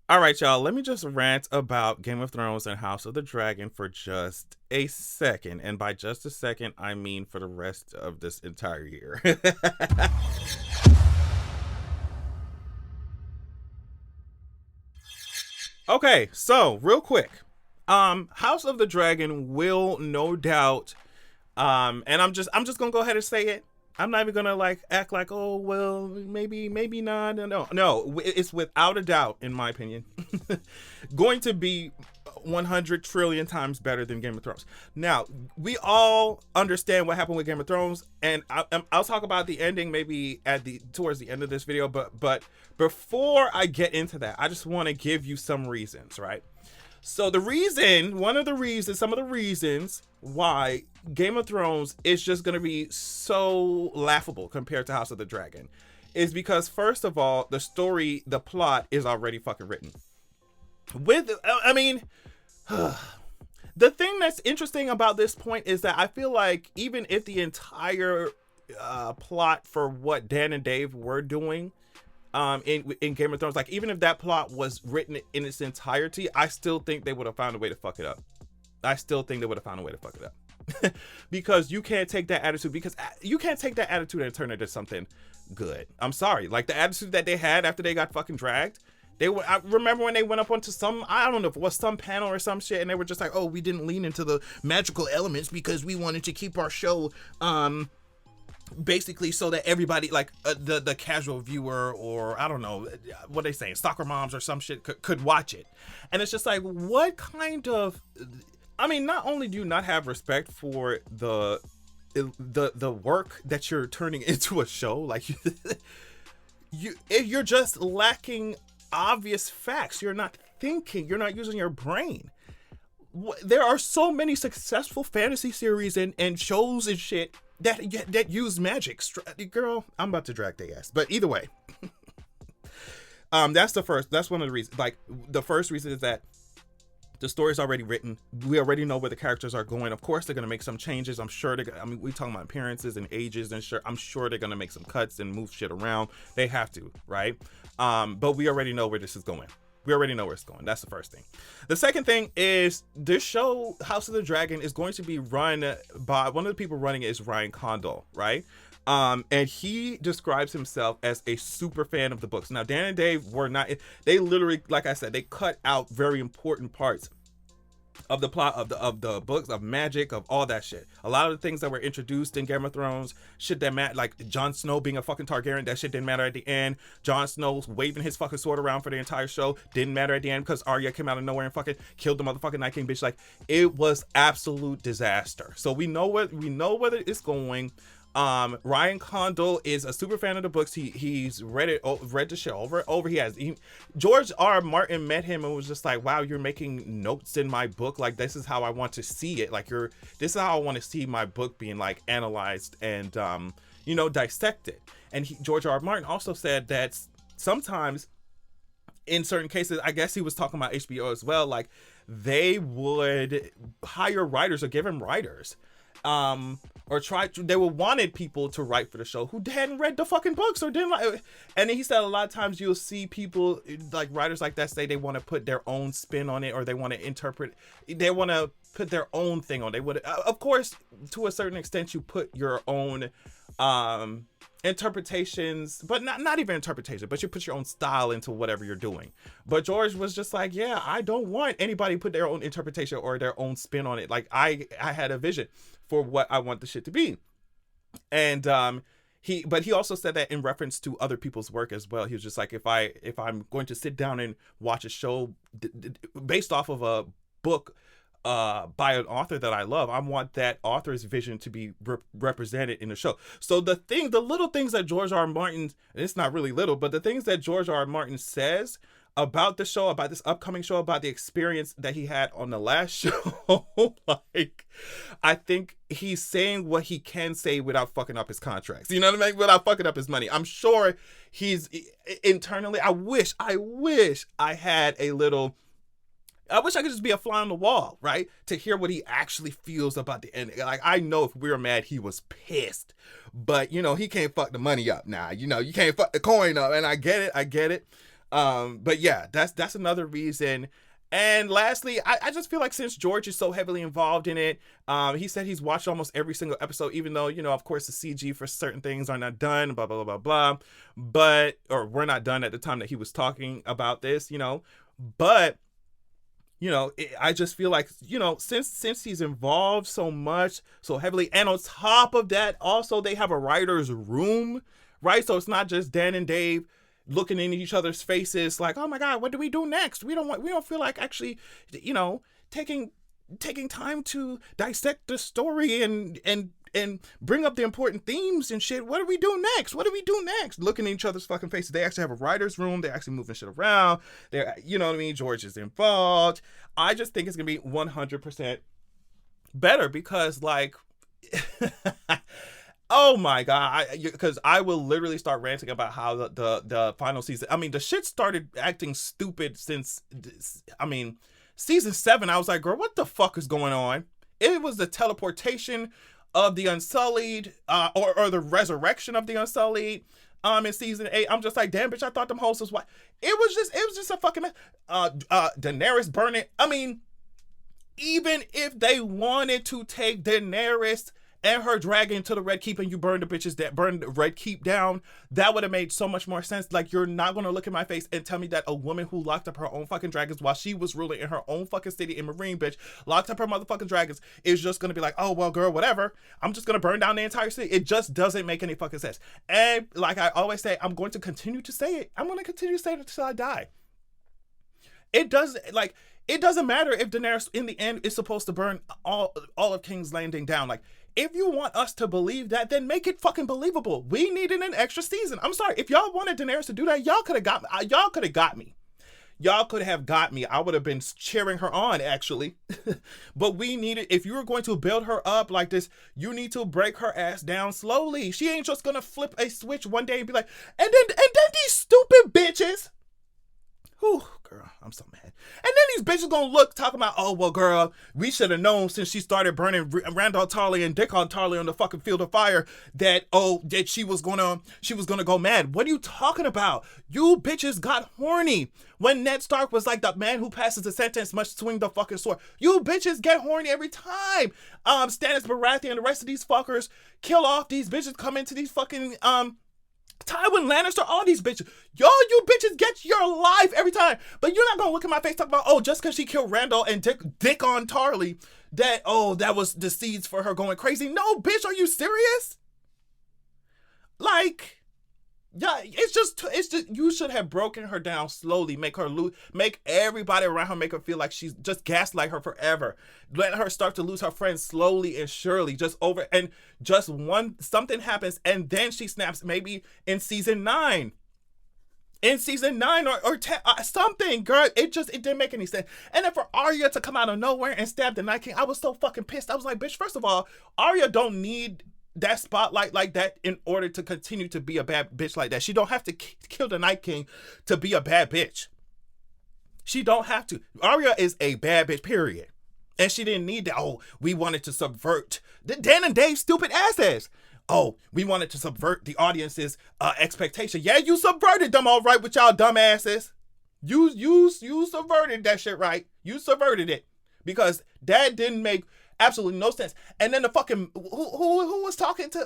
All right, y'all, let me just rant about Game of Thrones and House of the Dragon for just a second. And by just a second, I mean for the rest of this entire year. Okay, so real quick. House of the Dragon will no doubt and I'm just gonna go ahead and say it. I'm not even gonna like act like, oh well, maybe not. No. It's without a doubt, in my opinion, going to be 100 trillion times better than Game of Thrones. Now, we all understand what happened with Game of Thrones, and I'll talk about the ending maybe at the towards the end of this video. But before I get into that, I just want to give you some reasons, right? So some of the reasons why Game of Thrones is just going to be so laughable compared to House of the Dragon is because, first of all, the plot is already fucking written. I mean, the thing that's interesting about this point is that I feel like even if the entire plot for what Dan and Dave were doing in Game of Thrones, like even if that plot was written in its entirety, I still think they would have found a way to fuck it up. I still think they would have found a way to fuck it up. Because you can't take that attitude and turn it into something good. I'm sorry. Like the attitude that they had after they got fucking dragged. I remember when they went up onto I don't know if it was some panel or some shit, and they were just like, oh, we didn't lean into the magical elements because we wanted to keep our show basically so that everybody like the casual viewer, or I don't know what they saying, soccer moms or some shit could watch it. And it's just like, what kind of, I mean, not only do you not have respect for the work that you're turning into a show, like you're just lacking obvious facts. You're not thinking, you're not using your brain. There are so many successful fantasy series and shows and shit that use magic. Girl, I'm about to drag their ass. But either way, that's one of the reasons. Like the first reason is that the story's already written. We already know where the characters are going. Of course, they're gonna make some changes. I'm sure we talking about appearances and ages, and I'm sure they're gonna make some cuts and move shit around. They have to, right? But we already know where this is going. We already know where it's going. That's the first thing. The second thing is this show, House of the Dragon, is going to be run by one of the people running it is Ryan Condal, right? And he describes himself as a super fan of the books. Now, Dan and Dave were not. They literally, like I said, they cut out very important parts of the plot of the books, of magic, of all that shit. A lot of the things that were introduced in Game of Thrones, shit that matter, like Jon Snow being a fucking Targaryen, that shit didn't matter at the end. Jon Snow waving his fucking sword around for the entire show didn't matter at the end because Arya came out of nowhere and fucking killed the motherfucking Night King bitch. Like, it was absolute disaster. So we know whether it's going. Ryan Condal is a super fan of the books. He's read the show over. George R. Martin met him and was just like, wow, you're making notes in my book. Like, this is how I want to see it. Like, this is how I want to see my book being like analyzed and dissected. And George R. R. Martin also said that sometimes in certain cases, I guess he was talking about HBO as well, like they would hire writers or give him writers or they were wanted people to write for the show who hadn't read the fucking books or didn't like. And he said a lot of times you'll see people like writers like that say they want to put their own spin on it, or they want to put their own thing on. They would, of course, to a certain extent, you put your own interpretations, but not even interpretation, but you put your own style into whatever you're doing. But George was just like, yeah, I don't want anybody to put their own interpretation or their own spin on it. Like I had a vision for what I want the shit to be. And he also said that in reference to other people's work as well. He was just like, if I'm going to sit down and watch a show based off of a book by an author that I love, I want that author's vision to be represented in the show. So the little things that George R. R. Martin, it's not really little, but the things that George R. R. Martin says about the show, about this upcoming show, about the experience that he had on the last show, like, I think he's saying what he can say without fucking up his contracts. You know what I mean? Without fucking up his money. I'm sure he's internally, I wish I had a little, I wish I could just be a fly on the wall, right? To hear what he actually feels about the ending. Like, I know if we were mad, he was pissed. But, he can't fuck the money up now. You can't fuck the coin up. And I get it. But yeah, that's another reason. And lastly, I just feel like since George is so heavily involved in it, he said he's watched almost every single episode, even though, of course, the CG for certain things are not done, blah, blah, blah, blah, blah. Or were not done at the time that he was talking about this, But, I just feel like, since he's involved so much, so heavily, and on top of that, also, they have a writer's room, right? So it's not just Dan and Dave looking in each other's faces like, oh my God, what do we do next? We don't feel like actually, taking time to dissect the story and bring up the important themes and shit. What do we do next? What do we do next? Looking in each other's fucking faces. They actually have a writer's room. They're actually moving shit around. They're, you know what I mean? George is involved. I just think it's going to be 100% better because, like, oh my God, because I will literally start ranting about how the final season, I mean, the shit started acting stupid since, season 7. I was like, girl, what the fuck is going on? It was the teleportation of the Unsullied, or the resurrection of the Unsullied, in season 8. I'm just like, damn, bitch, I thought them hosts was what? It was just a fucking mess. Daenerys burning. I mean, even if they wanted to take Daenerys and her dragon to the Red Keep and you burn the bitches that burned the Red Keep down, that would have made so much more sense. Like, you're not going to look in my face and tell me that a woman who locked up her own fucking dragons while she was ruling in her own fucking city in Marine, bitch, locked up her motherfucking dragons, is just going to be like, oh, well, girl, whatever. I'm just going to burn down the entire city. It just doesn't make any fucking sense. And like I always say, I'm going to continue to say it. I'm going to continue to say it until I die. It doesn't matter if Daenerys in the end is supposed to burn all of King's Landing down. Like, if you want us to believe that, then make it fucking believable. We needed an extra season. I'm sorry. If y'all wanted Daenerys to do that, y'all could have got me. Y'all could have got me. Y'all could have got me. I would have been cheering her on, actually. But we needed, if you were going to build her up like this, you need to break her ass down slowly. She ain't just gonna flip a switch one day and be like, and then these stupid bitches. Whew, girl, I'm so mad. And then these bitches gonna look talking about, oh, well, girl, we should have known since she started burning Randall Tarly and Dickon Tarly on the fucking field of fire that she was gonna go mad. What are you talking about? You bitches got horny when Ned Stark was like, the man who passes the sentence must swing the fucking sword. You bitches get horny every time. Stannis Baratheon and the rest of these fuckers kill off these bitches, come into these fucking Tywin Lannister, all these bitches. You bitches get your life every time. But you're not gonna look at my face talk about, oh, just because she killed Randall and Dick on Tarly, that was the seeds for her going crazy. No, bitch, are you serious? Like, yeah, it's just you should have broken her down slowly, make everybody around her, make her feel like she's just gaslight her forever, let her start to lose her friends slowly and surely, something happens and then she snaps, maybe in season 9 or 10, something, girl. It didn't make any sense. And then for Arya to come out of nowhere and stab the Night King, I was so fucking pissed. I was like, bitch, first of all, Arya don't need that spotlight like that in order to continue to be a bad bitch like that. She don't have to kill the Night King to be a bad bitch. She don't have to. Arya is a bad bitch, period. And she didn't need that. Oh, we wanted to subvert Dan and Dave's stupid asses. Oh, we wanted to subvert the audience's expectation. Yeah, you subverted them all right with y'all dumb asses. You subverted that shit, right? You subverted it because that didn't make absolutely no sense. And then the fucking who was talking to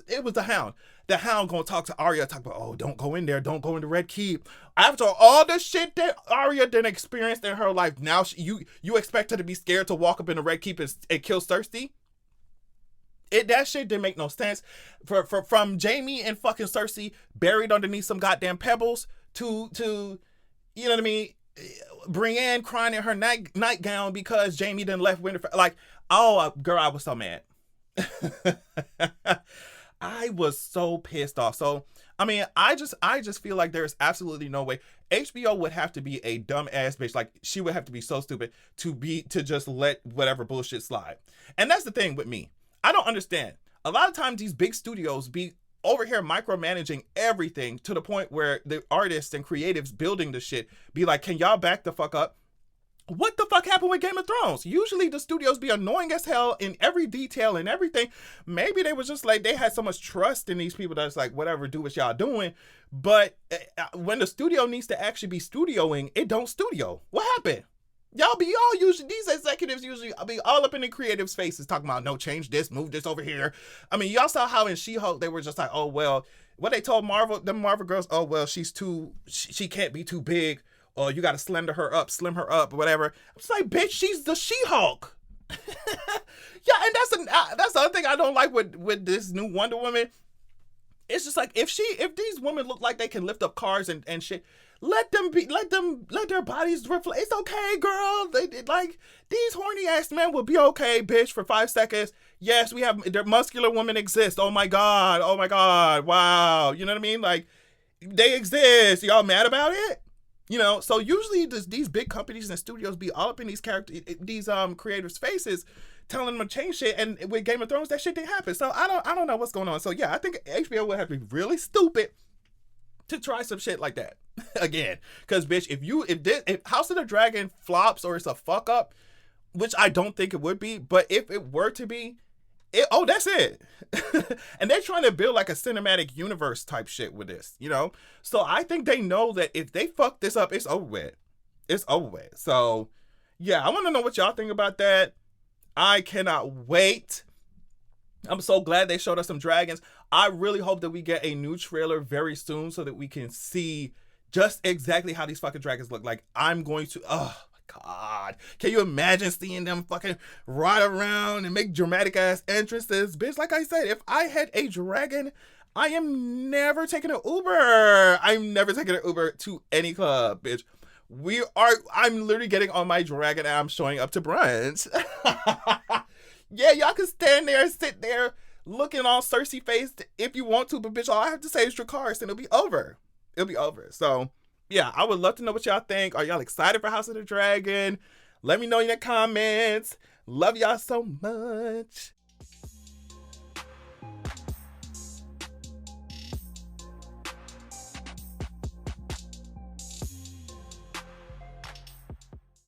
it was the Hound. The Hound gonna talk to Arya, talk about, oh, don't go in there, don't go in the Red Keep. After all the shit that Arya didn't experience in her life, now you expect her to be scared to walk up in the Red Keep and kill Cersei? That shit didn't make no sense. From Jaime and fucking Cersei buried underneath some goddamn pebbles to you know what I mean, Brienne crying in her nightgown because Jaime didn't left Winterfell. Like, oh, girl, I was so mad. I was so pissed off. So, I mean, I just feel like there's absolutely no way. HBO would have to be a dumb ass bitch. Like, she would have to be so stupid to just let whatever bullshit slide. And that's the thing with me. I don't understand. A lot of times these big studios be over here micromanaging everything to the point where the artists and creatives building the shit be like, can y'all back the fuck up? What the fuck happened with Game of Thrones? Usually the studios be annoying as hell in every detail and everything. Maybe they was just like, they had so much trust in these people that's like, whatever, do what y'all doing. But when the studio needs to actually be studioing, it don't studio. What happened? Y'all be all usually, these executives usually be all up in the creatives' faces talking about, no, change this, move this over here. I mean, y'all saw how in She-Hulk they were just like, oh, well, what they told Marvel, them Marvel girls, oh, well, she can't be too big. Or you got to slim her up, or whatever. I'm just like, bitch, she's the She-Hulk. Yeah, and that's the other thing I don't like with this new Wonder Woman. It's just like, if these women look like they can lift up cars and shit, let their bodies reflect. It's okay, girl. They like, these horny ass men will be okay, bitch, for 5 seconds. Yes, their muscular women exist. Oh my god, wow. You know what I mean? Like, they exist. Y'all mad about it? You know, so usually these big companies and studios be all up in these creators' faces, telling them to change shit. And with Game of Thrones, that shit didn't happen. So I don't know what's going on. So yeah, I think HBO would have to be really stupid to try some shit like that again. Because bitch, if House of the Dragon flops or it's a fuck up, which I don't think it would be, but if it were to be, that's it. And they're trying to build like a cinematic universe type shit with this, you know? So I think they know that if they fuck this up, it's over with. It's over with. So yeah, I want to know what y'all think about that. I cannot wait. I'm so glad they showed us some dragons. I really hope that we get a new trailer very soon so that we can see just exactly how these fucking dragons look. Like, I'm going to, God, can you imagine seeing them fucking ride around and make dramatic ass entrances? Bitch, like I said, if I had a dragon, I am never taking an Uber. I'm never taking an Uber to any club, bitch. I'm literally getting on my dragon and I'm showing up to brunch. Yeah, y'all can stand there and sit there looking all Cersei faced if you want to, but bitch, all I have to say is your cars and it'll be over. It'll be over. So yeah, I would love to know what y'all think. Are y'all excited for House of the Dragon? Let me know in the comments. Love y'all so much.